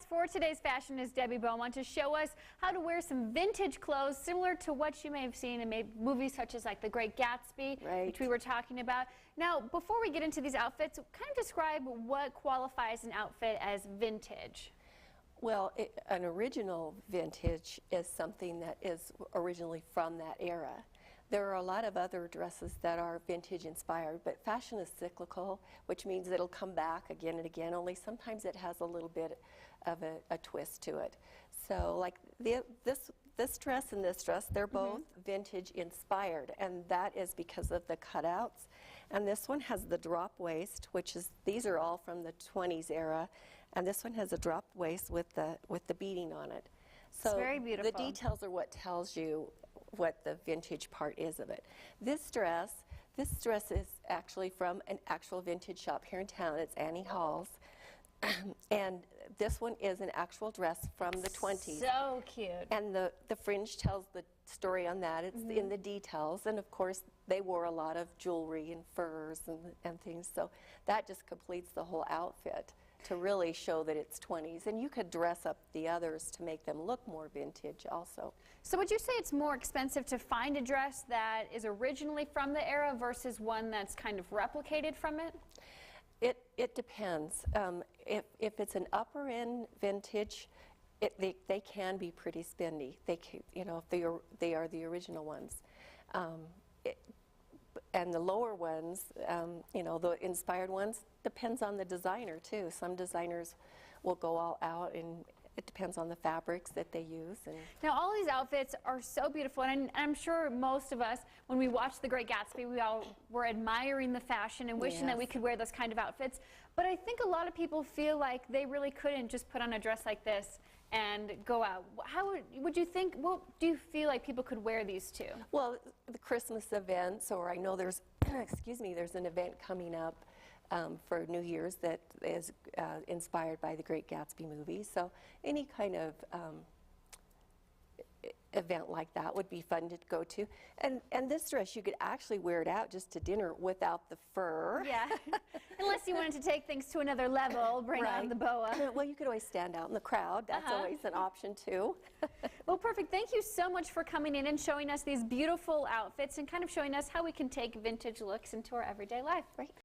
for today's fashion is Debbie Beaumont to show us how to wear some vintage clothes similar to what you may have seen in movies such as like The Great Gatsby, which we were talking about. Now, before we get into these outfits, kind of describe what qualifies an outfit as vintage. Well, an original vintage is something that is originally from that era. There are a lot of other dresses that are vintage inspired, but fashion is cyclical, which means it'll come back again and again, only sometimes it has a little bit of a twist to it. So like this dress and this dress, they're both vintage inspired, and that is because of the cutouts. And this one has the drop waist, which is, these are all from the 20s era, and this one has a drop waist with the beading on it. So it's very beautiful. The details are what tells you what the vintage part is of it. This dress is actually from an actual vintage shop here in town. It's Annie Hall's. And this one is an actual dress from the 20s. So cute. And the fringe tells the story on that. It's in the details. And of course, they wore a lot of jewelry and furs and things. So that just completes the whole outfit to really show that it's 20s. And you could dress up the others to make them look more vintage also. So would you say it's more expensive to find a dress that is originally from the era versus one that's kind of replicated from it? It depends. If it's an upper end vintage, they can be pretty spendy. You know, if they are the original ones. And the lower ones, you know, the inspired ones, depends on the designer too. Some designers will go all out, and it depends on the fabrics that they use. And now, all these outfits are so beautiful, and I'm sure most of us, when we watched The Great Gatsby, we all were admiring the fashion and wishing that we could wear those kind of outfits. But I think a lot of people feel like they really couldn't just put on a dress like this and go out. How would you think, what do you feel like people could wear these to? Well, the Christmas events, or I know there's, excuse me, there's an event coming up for New Year's that is inspired by the Great Gatsby movie. So any kind of event like that would be fun to go to. And this dress, you could actually wear it out just to dinner without the fur. Yeah, unless you wanted to take things to another level, bring on the boa. Well, you could always stand out in the crowd. That's always an option too. Well, perfect. Thank you so much for coming in and showing us these beautiful outfits and kind of showing us how we can take vintage looks into our everyday life. Right.